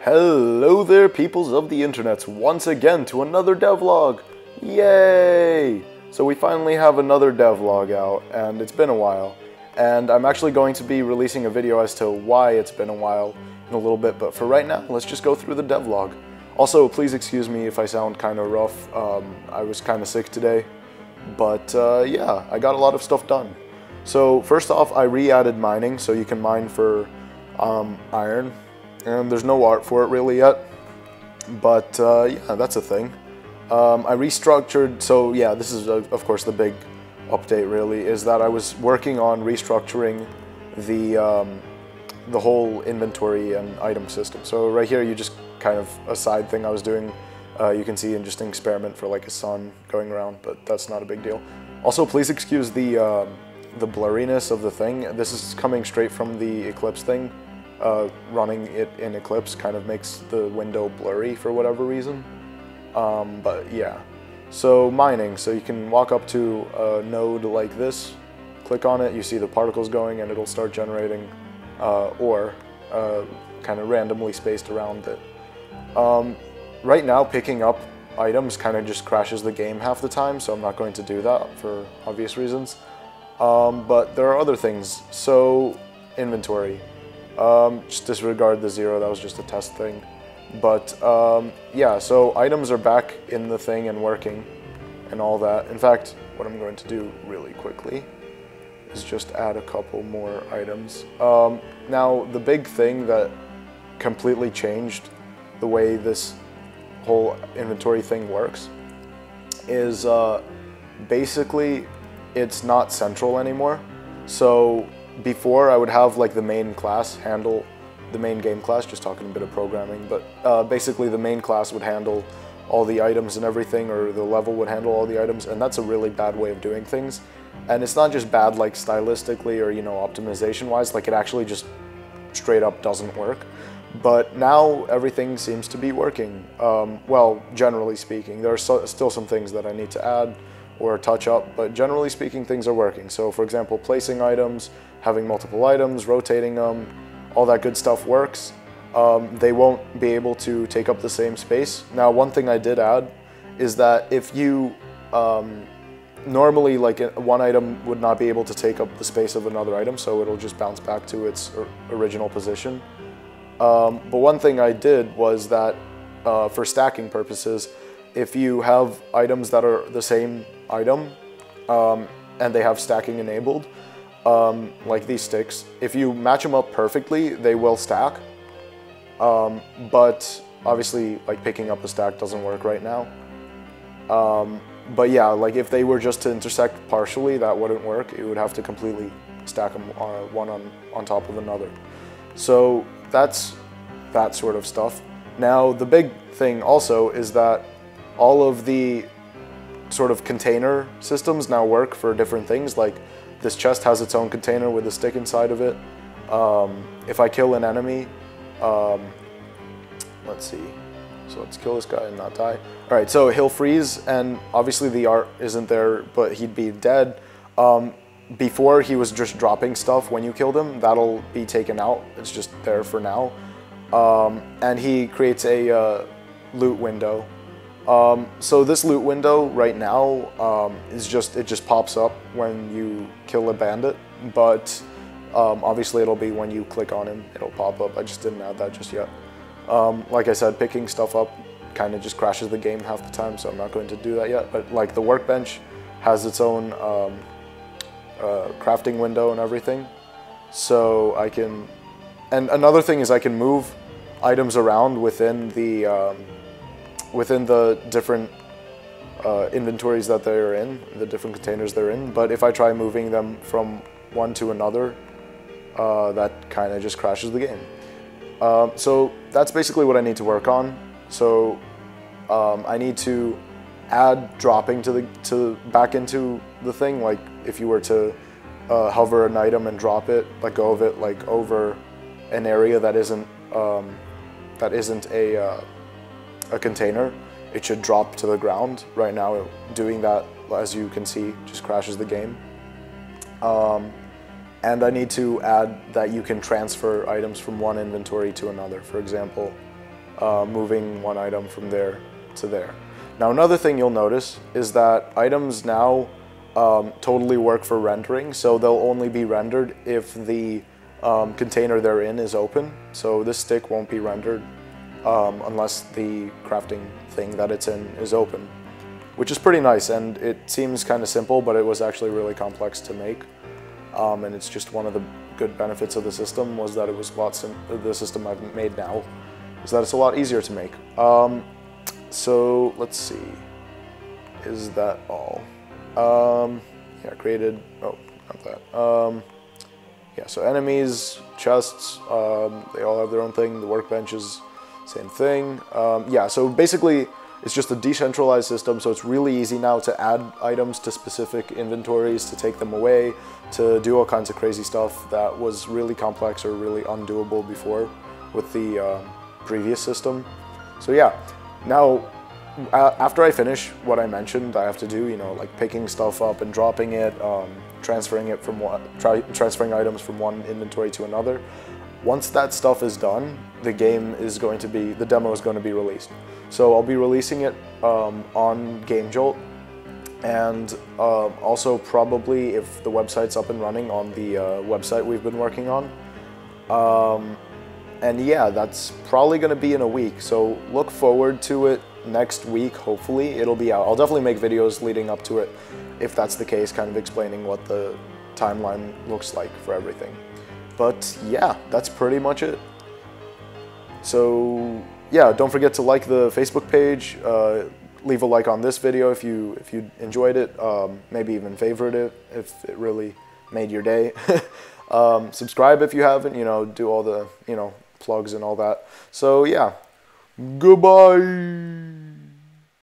Hello there, peoples of the internets, once again to another devlog! Yay! So we finally have another devlog out, and it's been a while. And I'm actually going to be releasing a video as to why it's been a while in a little bit, but for right now, let's just go through the devlog. Also, please excuse me if I sound kind of rough. I was kind of sick today, but yeah, I got a lot of stuff done. So first off, I re-added mining, so you can mine for iron. And there's no art for it really yet, but yeah, that's a thing. I restructured, so yeah, this is of course the big update really, is that I was working on restructuring the whole inventory and item system. So right here, you just kind of a side thing I was doing. You can see in just an experiment for like a sun going around, but that's not a big deal. Also, please excuse the blurriness of the thing. This is coming straight from the Eclipse thing. Running it in Eclipse kind of makes the window blurry for whatever reason. But yeah, so mining, so you can walk up to a node like this, click on it, you see the particles going, and it'll start generating ore kind of randomly spaced around it. Right now, picking up items kind of just crashes the game half the time, so I'm not going to do that for obvious reasons. But there are other things. So inventory. Just disregard the 0, that was just a test thing. But yeah, so items are back in the thing and working and all that. In fact, what I'm going to do really quickly is just add a couple more items. Now, the big thing that completely changed the way this whole inventory thing works is basically it's not central anymore. So before, I would have like the main class handle the main game class, just talking a bit of programming, but basically the main class would handle all the items and everything, or the level would handle all the items, and that's a really bad way of doing things. And it's not just bad like stylistically or, you know, optimization wise, like it actually just straight up doesn't work. But now everything seems to be working. Well, generally speaking, there are still some things that I need to add or touch up, but generally speaking, things are working. So for example, placing items, having multiple items, rotating them, all that good stuff works. They won't be able to take up the same space. Now, one thing I did add is that if you, normally like one item would not be able to take up the space of another item, so it'll just bounce back to its original position. But one thing I did was that for stacking purposes, if you have items that are the same item and they have stacking enabled, like these sticks, if you match them up perfectly, they will stack. But obviously, like picking up a stack doesn't work right now. But yeah, like if they were just to intersect partially, that wouldn't work. It would have to completely stack them one on top of another. So that's that sort of stuff. Now, the big thing also is that all of the sort of container systems now work for different things. Like this chest has its own container with a stick inside of it. If I kill an enemy, let's see. So let's kill this guy and not die. All right, so he'll freeze, and obviously the art isn't there, but he'd be dead. Before, he was just dropping stuff when you killed him. That'll be taken out. It's just there for now. And he creates a loot window. So this loot window right now it just pops up when you kill a bandit, but obviously it'll be when you click on him, it'll pop up. I just didn't add that just yet. Like I said, picking stuff up kind of just crashes the game half the time, so I'm not going to do that yet. But like the workbench has its own crafting window and everything, so I can. And another thing is I can move items around within the different inventories that they're in, the different containers they're in. But if I try moving them from one to another, that kind of just crashes the game. So that's basically what I need to work on. So I need to add dropping back into the thing. Like if you were to hover an item and drop it, let go of it, like over an area that isn't a container, it should drop to the ground. Right now, doing that, as you can see, just crashes the game. And I need to add that you can transfer items from one inventory to another. For example, moving one item from there to there. Now another thing you'll notice is that items now totally work for rendering, so they'll only be rendered if the container they're in is open. So this stick won't be rendered unless the crafting thing that it's in is open, which is pretty nice, and it seems kind of simple, but it was actually really complex to make. And it's just one of the good benefits of the system was that it was the system I've made now is that it's a lot easier to make. So let's see, is that all? Yeah, created, oh, not that. Yeah, so enemies, chests, they all have their own thing. The workbenches, same thing. Yeah, so basically it's just a decentralized system, so it's really easy now to add items to specific inventories, to take them away, to do all kinds of crazy stuff that was really complex or really undoable before with the previous system. So yeah, now after I finish what I mentioned I have to do, you know, like picking stuff up and dropping it, transferring items from one inventory to another. Once that stuff is done, the demo is going to be released. So I'll be releasing it on GameJolt, and also probably, if the website's up and running, on the website we've been working on. And yeah, that's probably going to be in a week, so look forward to it next week. Hopefully it'll be out. I'll definitely make videos leading up to it, if that's the case, kind of explaining what the timeline looks like for everything. But yeah, that's pretty much it. So yeah, don't forget to like the Facebook page, leave a like on this video if you enjoyed it, maybe even favorite it if it really made your day. Subscribe if you haven't, you know, do all the, you know, plugs and all that. So yeah, goodbye.